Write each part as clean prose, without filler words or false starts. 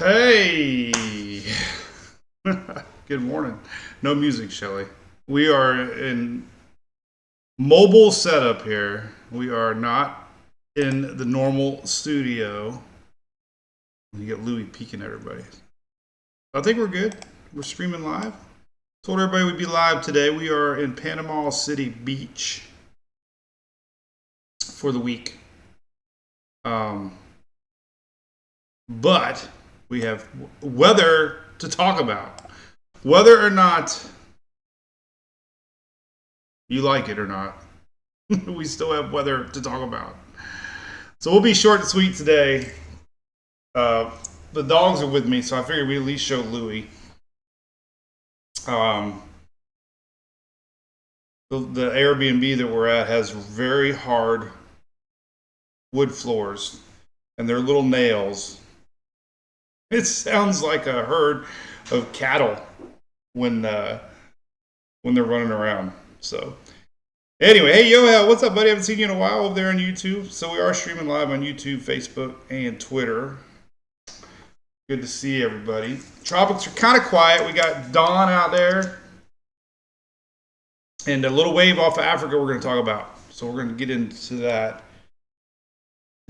Hey, good morning. No music, Shelly. We are in mobile setup here. We are not in the normal studio. You get Louis peeking at everybody. I think we're good. We're streaming live. Told everybody we'd be live today. We are in Panama City Beach for the week. But we have weather to talk about. Whether or not you like it or not, we still have weather to talk about. So we'll be short and sweet today. The dogs are with me, so I figured we'd at least show Louie. The Airbnb that we're at has very hard wood floors, and their little nails. It sounds like a herd of cattle when they're running around. So anyway, hey Yoel, what's up, buddy? I haven't seen you in a while over there on YouTube. So we are streaming live on YouTube, Facebook, and Twitter. Good to see everybody. Tropics are kind of quiet. We got Dawn out there, and a little wave off of Africa we're going to talk about. So we're going to get into that.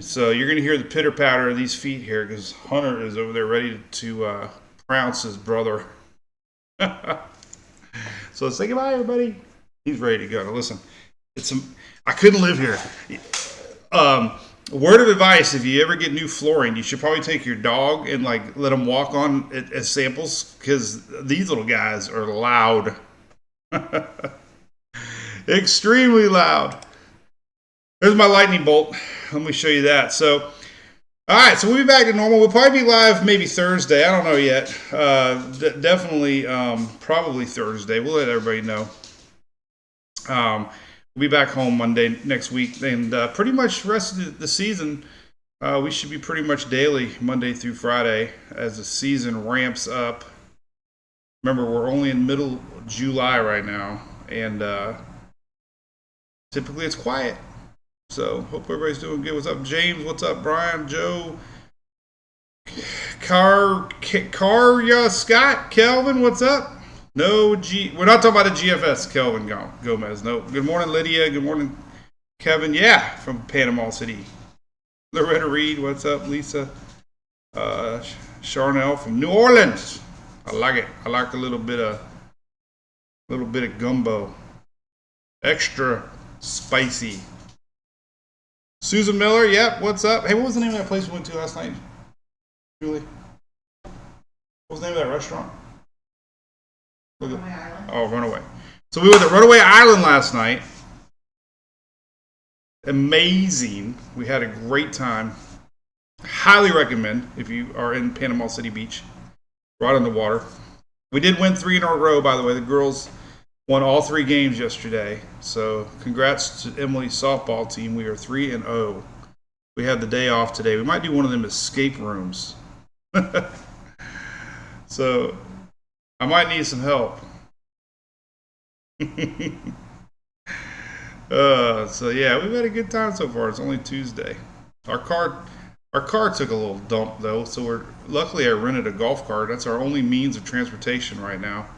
So you're going to hear the pitter patter of these feet here because Hunter is over there ready to pronounce his brother. So let's say goodbye, everybody. He's ready to go. Now listen, I couldn't live here. Word of advice: if you ever get new flooring, you should probably take your dog and let them walk on it as samples because these little guys are loud, extremely loud. There's my lightning bolt. Let me show you that. So, all right. So we'll be back to normal. We'll probably be live maybe Thursday. I don't know yet. Definitely, probably Thursday. We'll let everybody know. We'll be back home Monday next week, and pretty much the rest of the season, we should be pretty much daily, Monday through Friday, as the season ramps up. Remember, we're only in middle July right now, and typically it's quiet. So, hope everybody's doing good. What's up, James? What's up, Brian? Joe? Scott? Kelvin, what's up? We're not talking about a GFS, Kelvin Gomez. No. Good morning, Lydia. Good morning, Kevin. Yeah, from Panama City. Loretta Reed, what's up? Lisa. Charnel from New Orleans. I like it. I like a little bit of gumbo. Extra spicy. Susan Miller, yep, what's up? Hey, what was the name of that place we went to last night, Julie? What was the name of that restaurant? Runaway Island. Oh, Runaway. So we went to Runaway Island last night. Amazing. We had a great time. Highly recommend if you are in Panama City Beach, right on the water. We did win 3 in a row, by the way. The girls won all 3 games yesterday. So congrats to Emily's softball team. We are 3-0. We had the day off today. We might do one of them escape rooms. So I might need some help. So yeah, we've had a good time so far. It's only Tuesday. Our car took a little dump though. So luckily I rented a golf cart. That's our only means of transportation right now.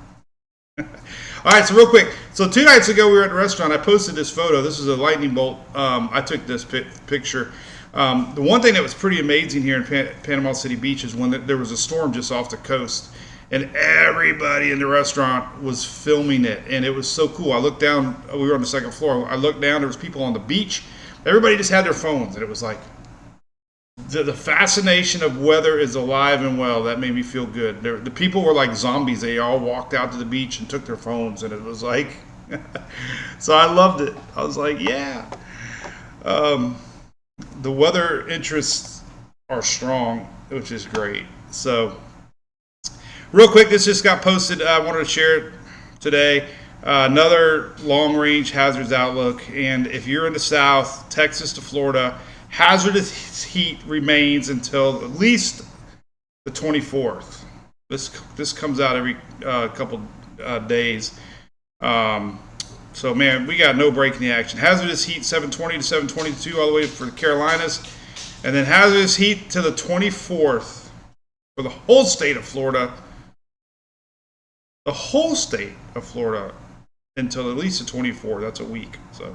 All right, so real quick. So 2 nights ago, we were at the restaurant. I posted this photo. This is a lightning bolt. I took this picture. The one thing that was pretty amazing here in Panama City Beach is when there was a storm just off the coast, and everybody in the restaurant was filming it, and it was so cool. I looked down. We were on the 2nd floor. I looked down. There was people on the beach. Everybody just had their phones, and it was like the fascination of weather is alive and well. That made me feel good. The people were like zombies. They all walked out to the beach and took their phones, and it was like, so I loved it. I was like, yeah. The weather interests are strong, which is great. So, real quick, this just got posted. I wanted to share it today. Another long-range hazards outlook, and if you're in the South, Texas to Florida, hazardous heat remains until at least the 24th. This comes out every couple days. So, man, we got no break in the action. Hazardous heat 720 to 722 all the way for the Carolinas. And then hazardous heat to the 24th for the whole state of Florida. The whole state of Florida until at least the 24th. That's a week. So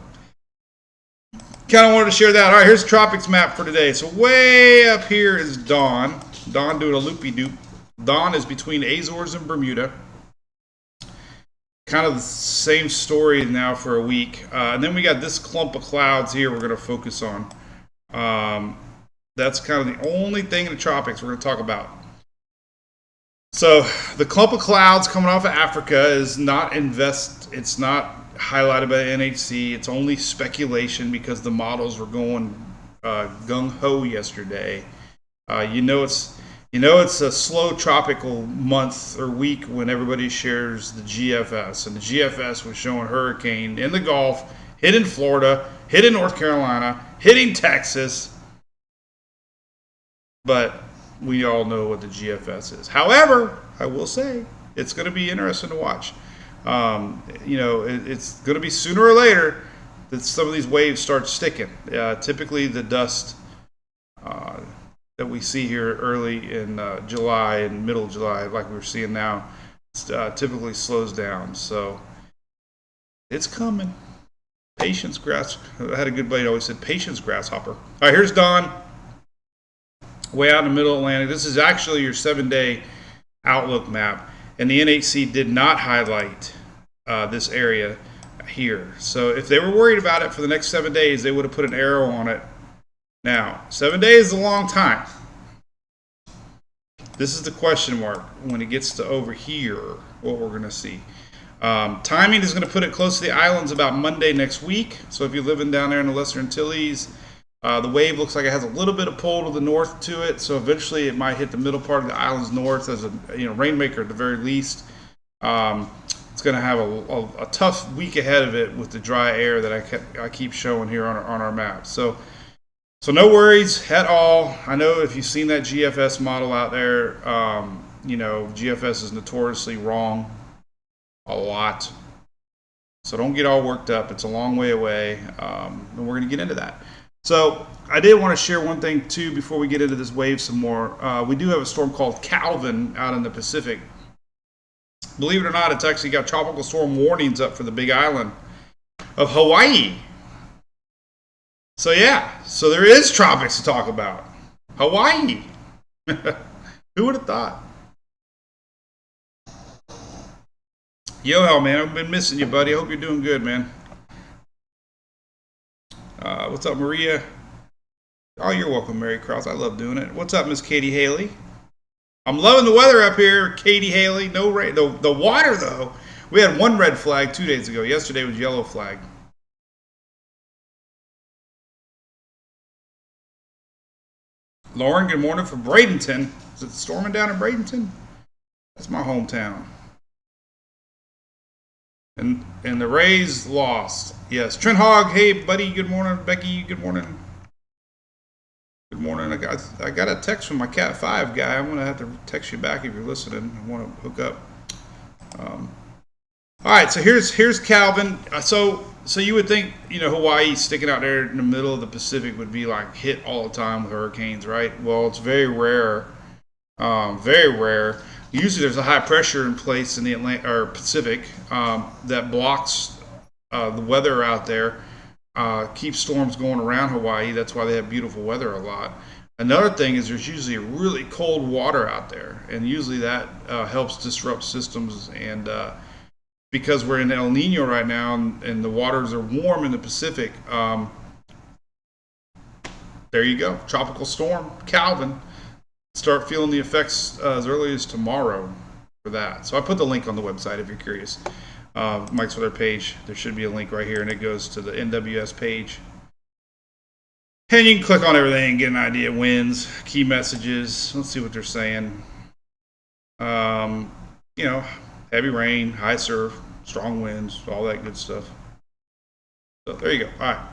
kind of wanted to share that. All right, here's the tropics map for today. So way up here is Dawn. Dawn doing a loopy-doop. Dawn is between Azores and Bermuda. Kind of the same story now for a week. And then we got this clump of clouds here we're going to focus on. That's kind of the only thing in the tropics we're going to talk about. So the clump of clouds coming off of Africa is not it's not highlighted by the NHC. It's only speculation because the models were going gung-ho yesterday. It's a slow tropical month or week when everybody shares the GFS, and the GFS was showing hurricane in the Gulf, hitting Florida, hitting North Carolina, hitting Texas. But we all know what the GFS is. However, I will say it's going to be interesting to watch. It's going to be sooner or later that some of these waves start sticking. Typically, the dust that we see here early in July and middle of July, like we're seeing now, typically slows down. So it's coming. Patience, grass. I had a good buddy who always said, patience, grasshopper. All right, here's Dawn. Way out in the middle Atlantic. This is actually your 7-day outlook map. And the NHC did not highlight this area here. So if they were worried about it for the next 7 days, they would have put an arrow on it. Now, 7 days is a long time. This is the question mark when it gets to over here, what we're going to see. Timing is going to put it close to the islands about Monday next week. So if you're living down there in the Lesser Antilles, the wave looks like it has a little bit of pull to the north to it, so eventually it might hit the middle part of the island's north as a rainmaker at the very least. It's going to have a tough week ahead of it with the dry air that I keep showing here on our map. So no worries at all. I know if you've seen that GFS model out there, GFS is notoriously wrong a lot. So don't get all worked up. It's a long way away, and we're going to get into that. So I did want to share one thing too before we get into this wave some more. We do have a storm called Calvin out in the Pacific. Believe it or not, it's actually got tropical storm warnings up for the Big Island of Hawaii. So so there is tropics to talk about. Hawaii. Who would have thought? Yo, man, I've been missing you, buddy. I hope you're doing good, man. What's up, Maria? Oh, you're welcome, Mary Krause. I love doing it. What's up, Miss Katie Haley? I'm loving the weather up here, Katie Haley. No rain. The water, though. We had one red flag 2 days ago. Yesterday was yellow flag. Lauren, good morning from Bradenton. Is it storming down in Bradenton? That's my hometown. And the Rays lost. Yes. Trent Hogg, hey buddy, good morning. Becky, good morning. Good morning. I got a text from my Cat 5 guy. I'm gonna have to text you back if you're listening. I want to hook up. All right, so here's Calvin. So you would think Hawaii sticking out there in the middle of the Pacific would be like hit all the time with hurricanes, right? Well, it's very rare. Very rare. Usually there's a high pressure in place in the Pacific that blocks the weather out there, keeps storms going around Hawaii. That's why they have beautiful weather a lot. Another thing is there's usually really cold water out there, and usually that helps disrupt systems. And because we're in El Nino right now and the waters are warm in the Pacific, there you go. Tropical storm, Calvin. Start feeling the effects as early as tomorrow for that. So I put the link on the website if you're curious. Mike's Weather page. There should be a link right here, and it goes to the NWS page. And you can click on everything and get an idea. Winds, key messages. Let's see what they're saying. Heavy rain, high surf, strong winds, all that good stuff. So there you go. All right.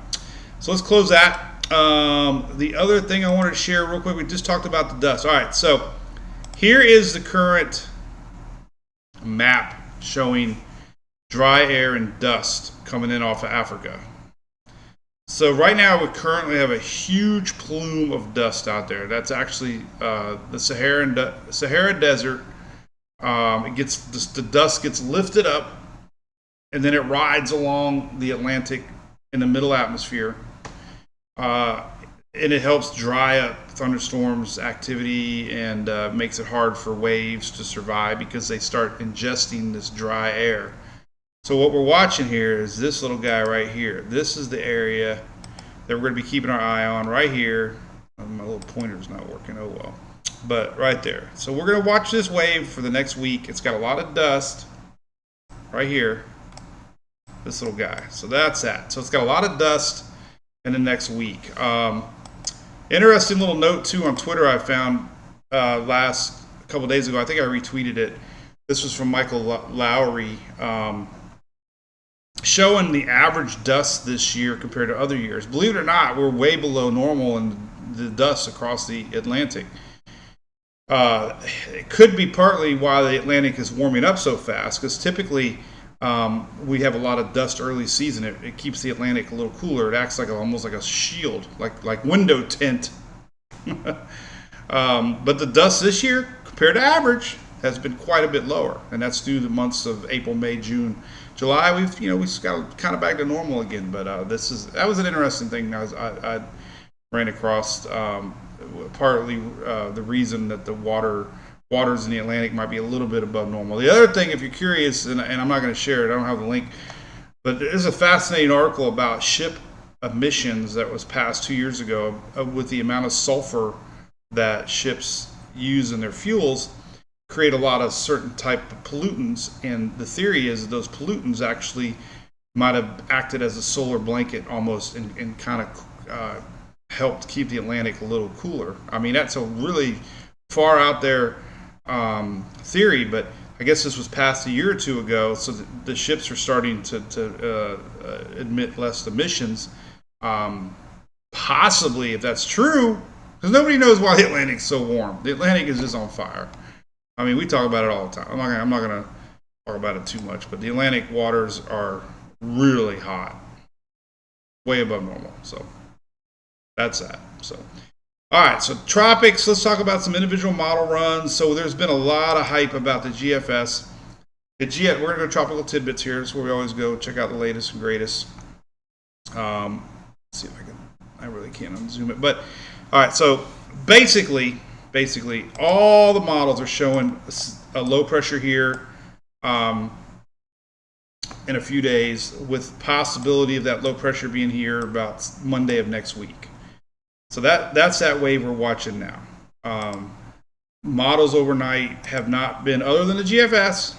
So let's close that. The other thing I wanted to share real quick, we just talked about the dust. All right, so here is the current map showing dry air and dust coming in off of Africa. So right now we currently have a huge plume of dust out there. That's actually the Sahara Desert. It gets the dust gets lifted up, and then it rides along the Atlantic in the middle atmosphere, uh, and it helps dry up thunderstorms activity and makes it hard for waves to survive because they start ingesting this dry air. So what we're watching here is this little guy right here. This is the area that we're going to be keeping our eye on right here. My little pointer's not working. Oh well. But right there. So we're going to watch this wave for the next week. It's got a lot of dust right here. This little guy. So that's that. So it's got a lot of dust in the next week. Interesting little note too on Twitter I found last a couple days ago. I think I retweeted it. This was from Michael Lowry. Showing the average dust this year compared to other years. Believe it or not, we're way below normal in the dust across the Atlantic. It could be partly why the Atlantic is warming up so fast, because typically we have a lot of dust early season. It keeps the Atlantic a little cooler. It acts like almost like a shield, like window tint. But the dust this year, compared to average, has been quite a bit lower, and that's through the months of April, May, June, July. We've got kind of back to normal again. But that was an interesting thing I ran across. Partly the reason that the waters in the Atlantic might be a little bit above normal. The other thing, if you're curious, and I'm not going to share it, I don't have the link, but there's a fascinating article about ship emissions that was passed 2 years ago with the amount of sulfur that ships use in their fuels create a lot of certain type of pollutants, and the theory is that those pollutants actually might have acted as a solar blanket almost and kind of helped keep the Atlantic a little cooler. I mean, that's a really far out there theory, but I guess this was passed a year or two ago, so the ships are starting to emit less emissions. Possibly, if that's true, because nobody knows why the Atlantic's so warm. The Atlantic is just on fire. I mean, we talk about it all the time. I'm not gonna talk about it too much, but the Atlantic waters are really hot, way above normal. So that's that. So, all right. So tropics. Let's talk about some individual model runs. So there's been a lot of hype about the GFS. We're gonna go tropical tidbits here. That's where we always go. Check out the latest and greatest. Let's see if I can. I really can't unzoom it, but all right. So basically, all the models are showing a low pressure here in a few days, with possibility of that low pressure being here about Monday of next week. So that's that wave we're watching now. Models overnight have not been, other than the GFS.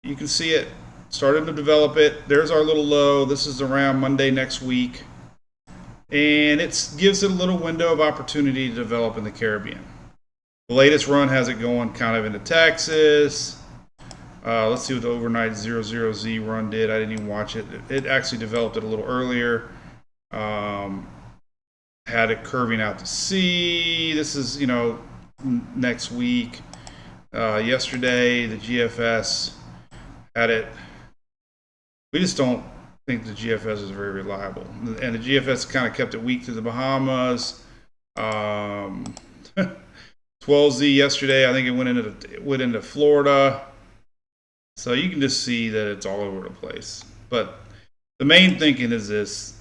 You can see it starting to develop it. There's our little low. This is around Monday next week. And it gives it a little window of opportunity to develop in the Caribbean. The latest run has it going kind of into Texas. Let's see what the overnight 00Z run did. I didn't even watch it. It actually developed it a little earlier. Had it curving out to sea. This is, next week. Yesterday, the GFS had it. We just don't think the GFS is very reliable, and the GFS kind of kept it weak through the Bahamas. 12Z yesterday, I think it went into Florida, so you can just see that it's all over the place. But the main thinking is this: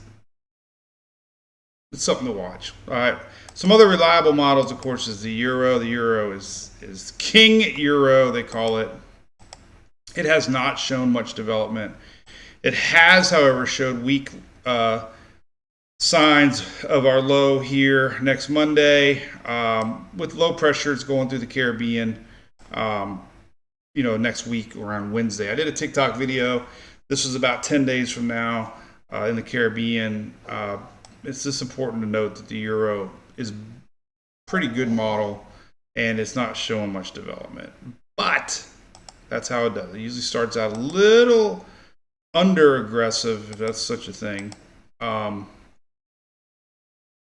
it's something to watch. All right, some other reliable models, of course, is the Euro. The Euro is King Euro, they call it. It has not shown much development. It has, however, showed weak signs of our low here next Monday, with low pressures going through the Caribbean, next week around Wednesday. I did a TikTok video. This was about 10 days from now in the Caribbean. It's just important to note that the Euro is a pretty good model, and it's not showing much development. But that's how it does. It usually starts out a little under aggressive, if that's such a thing.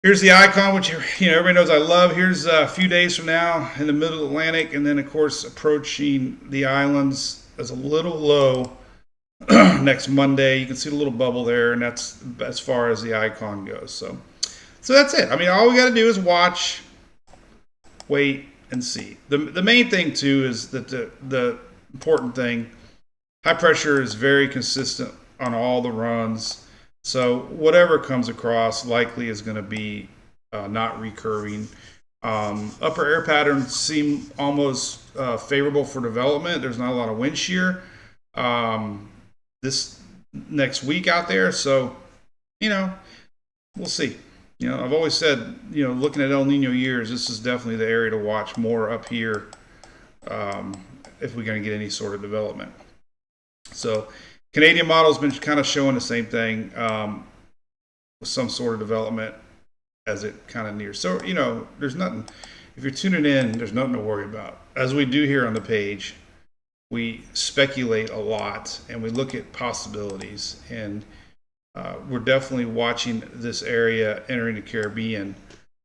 Here's the icon, which everybody knows I love. Here's a few days from now in the middle Atlantic, and then of course approaching the islands as a little low next Monday. You can see the little bubble there, and that's as far as the icon goes. So that's it. I mean, all we got to do is watch, wait, and see. The main thing too is that the important thing, high pressure is very consistent on all the runs. So whatever comes across likely is going to be not recurving. Upper air patterns seem almost favorable for development. There's not a lot of wind shear this next week out there, so you know we'll see. I've always said, looking at El Nino years, this is definitely the area to watch more up here if we're going to get any sort of development. So Canadian model's been kind of showing the same thing with some sort of development as it kind of nears. So, there's nothing, if you're tuning in, there's nothing to worry about. As we do here on the page, we speculate a lot and we look at possibilities, and we're definitely watching this area entering the Caribbean.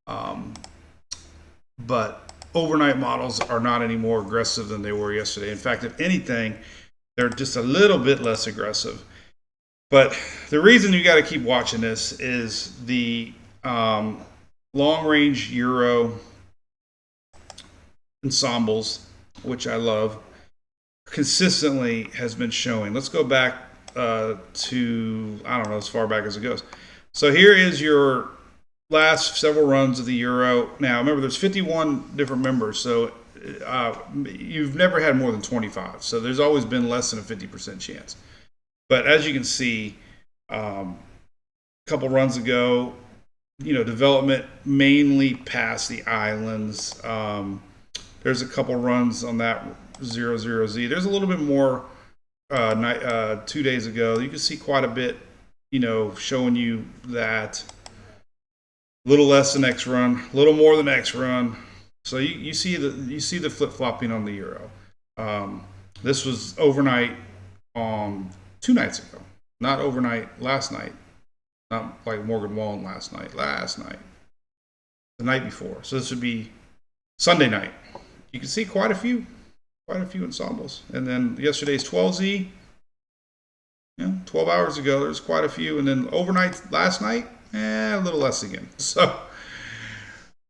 But overnight models are not any more aggressive than they were yesterday. In fact, if anything, they're just a little bit less aggressive. But the reason you got to keep watching this is the long range Euro ensembles, which I love, consistently has been showing. Let's go back to, I don't know, as far back as it goes. So here is your last several runs of the Euro. Now, remember, there's 51 different members, so you've never had more than 25. So there's always been less than a 50% chance. But as you can see, a couple runs ago, development mainly past the islands. There's a couple runs on that 00Z. There's a little bit more 2 days ago. You can see quite a bit, showing you that a little less the next run, a little more the next run. So you see the flip flopping on the Euro. This was overnight 2 nights ago, not overnight last night, not like Morgan Wallen last night, the night before. So this would be Sunday night. You can see quite a few ensembles. And then yesterday's 12Z, 12 hours ago, there's quite a few. And then overnight last night, a little less again. So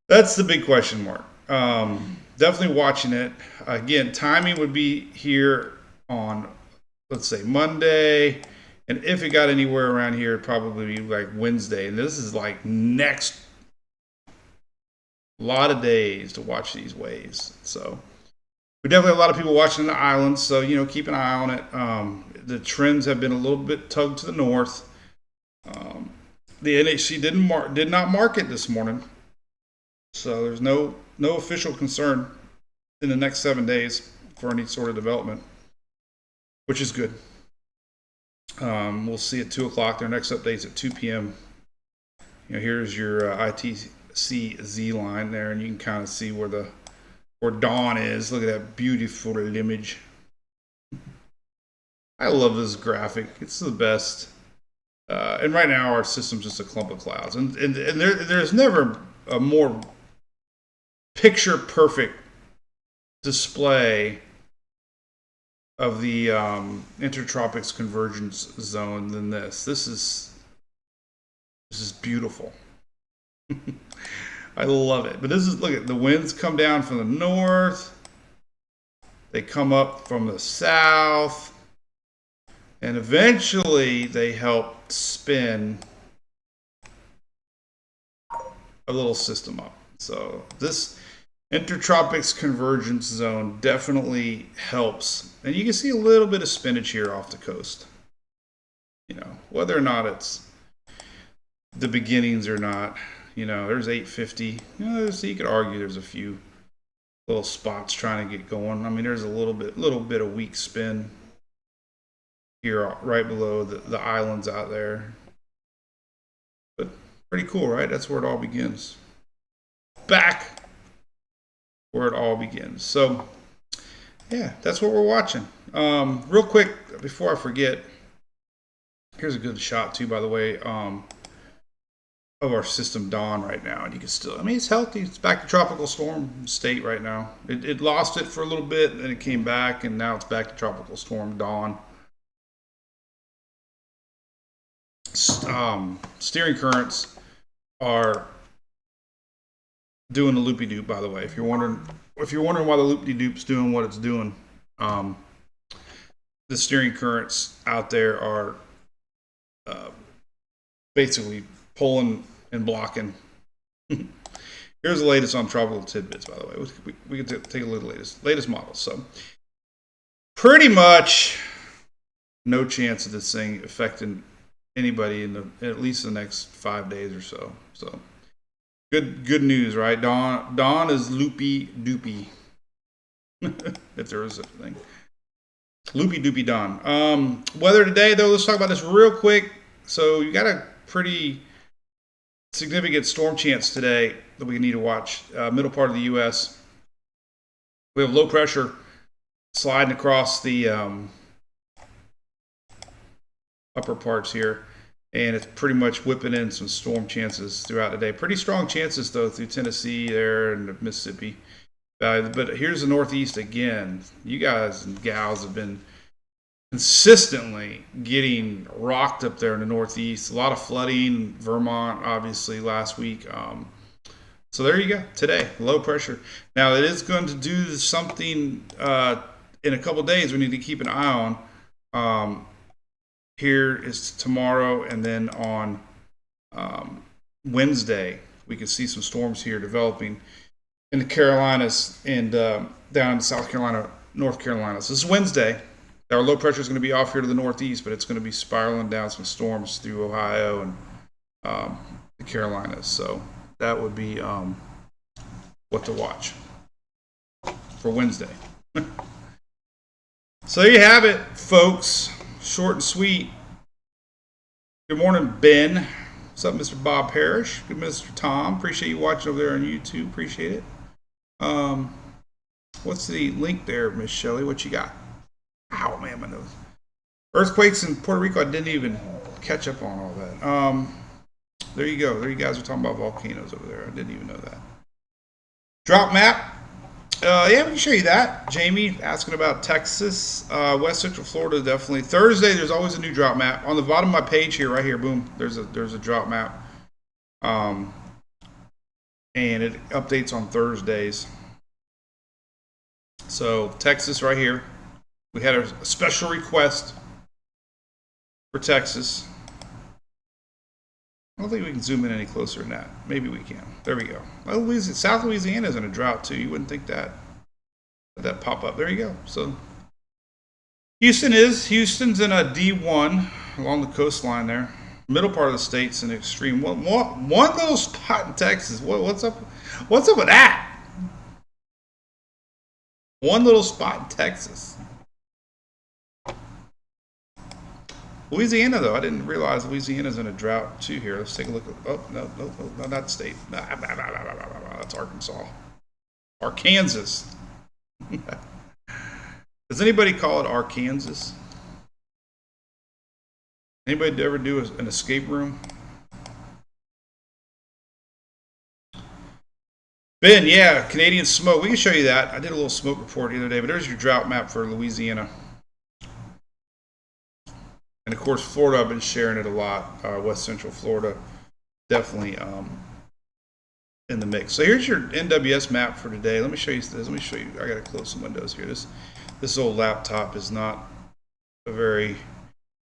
that's the big question mark. Definitely watching it. Again, timing would be here on, let's say, Monday. And if it got anywhere around here, it'd probably be like Wednesday. And this is like next lot of days to watch these waves. So we definitely have a lot of people watching the islands. So, keep an eye on it. The trends have been a little bit tugged to the north. The NHC did not mark it this morning. So there's no official concern in the next 7 days for any sort of development, which is good. We'll see at 2 o'clock. Their next update's at 2 p.m. Here's your ITC Z line there, and you can kind of see where dawn is. Look at that beautiful image. I love this graphic. It's the best. And right now our system's just a clump of clouds, and there's never a more picture perfect display of the intertropics convergence zone than this. This is beautiful. I love it. But look at the winds come down from the north. They come up from the south. And eventually they help spin a little system up. So this intertropics convergence zone definitely helps. And you can see a little bit of spinach here off the coast. Whether or not it's the beginnings or not. There's 850. So you could argue there's a few little spots trying to get going. I mean, there's a little bit of weak spin here right below the islands out there. But pretty cool, right? That's where it all begins. Back where it all begins. So, yeah, that's what we're watching. Real quick, before I forget, here's a good shot too, by the way, of our system dawn right now. And you can still, it's healthy. It's back to tropical storm state right now. It lost it for a little bit, then it came back, and now it's back to tropical storm dawn. steering currents are doing the loopy doop. By the way, if you're wondering why the loopy doop's doing what it's doing, the steering currents out there are basically pulling and blocking. Here's the latest on Tropical Tidbits, by the way. We can take a look at the latest models. So, pretty much no chance of this thing affecting anybody in at least the next 5 days or so. So, good news, right? Dawn is loopy doopy, if there is such a thing. Loopy doopy Dawn. Weather today, though. Let's talk about this real quick. So, you got a pretty significant storm chance today that we need to watch. Middle part of the U.S. We have low pressure sliding across the upper parts here, and it's pretty much whipping in some storm chances throughout the day. Pretty strong chances, though, through Tennessee there and Mississippi. But here's the Northeast again. You guys and gals have been consistently getting rocked up there in the Northeast. A lot of flooding, Vermont, obviously, last week. So there you go. Today, low pressure. Now, it is going to do something in a couple days we need to keep an eye on. Here is tomorrow, and then on Wednesday, we can see some storms here developing in the Carolinas and down in South Carolina, North Carolina. So this is Wednesday. Our low pressure is going to be off here to the northeast, but it's going to be spiraling down some storms through Ohio and the Carolinas. So that would be what to watch for Wednesday. So there you have it, folks. Short and sweet. Good morning, Ben. What's up, Mr. Bob Parrish? Good, Mr. Tom. Appreciate you watching over there on YouTube. Appreciate it. What's the link there, Miss Shelley? What you got? Ow, man, my nose. Earthquakes in Puerto Rico. I didn't even catch up on all that. There you go. There you guys are talking about volcanoes over there. I didn't even know that. Drought map. Yeah, we can show you that. Jamie asking about Texas, West Central Florida, definitely. Thursday, there's always a new drought map. On the bottom of my page here, right here, boom, there's a drought map. And it updates on Thursdays. So Texas right here. We had a special request for Texas. I don't think we can zoom in any closer than that. Maybe we can. There we go. Well, South Louisiana is in a drought too. You wouldn't think that. Let that pop up. There you go. So Houston's in a D1 along the coastline there. Middle part of the state's an extreme. One little spot in Texas. What's up? What's up with that? One little spot in Texas. Louisiana, though, I didn't realize Louisiana's in a drought too here. Let's take a look at. Oh, no, not that state. That's Arkansas. Arkansas. Does anybody call it Arkansas? Anybody ever do an escape room? Ben, yeah, Canadian smoke. We can show you that. I did a little smoke report the other day, but there's your drought map for Louisiana. And of course, Florida, I've been sharing it a lot. West Central Florida, definitely in the mix. So here's your NWS map for today. Let me show you this. Let me show you. I got to close some windows here. This old laptop is not a very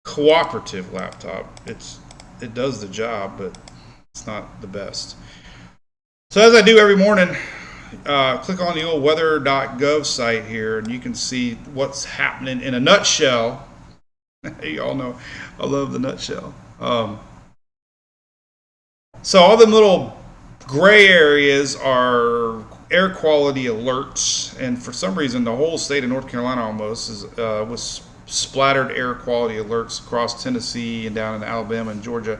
cooperative laptop. It does the job, but it's not the best. So as I do every morning, click on the old weather.gov site here, and you can see what's happening in a nutshell. You all know I love the nutshell. So all them little gray areas are air quality alerts, and for some reason the whole state of North Carolina almost was splattered air quality alerts across Tennessee and down in Alabama and Georgia.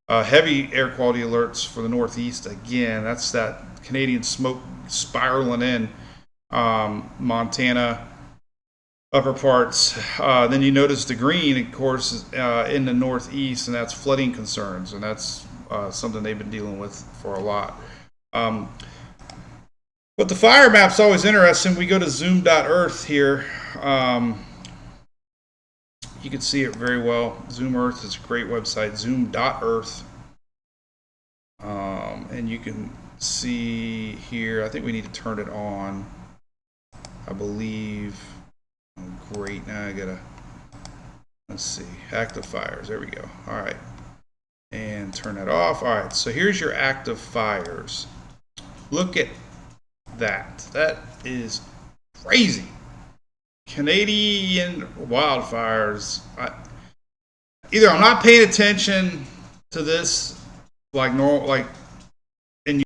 Heavy air quality alerts for the Northeast again. That's that Canadian smoke spiraling in. Montana, upper parts. Then you notice the green, of course, in the Northeast, and that's flooding concerns, and that's something they've been dealing with for a lot. But the fire map's always interesting. We go to zoom.earth here. you can see it very well. Zoom Earth is a great website, zoom.earth. And you can see here, I think we need to turn it on, I believe. Oh, great, now I gotta, let's see, active fires, there we go. All right, and turn that off. All right, so here's your active fires. Look at that. That is crazy. Canadian wildfires. Either I'm not paying attention to this like normal, like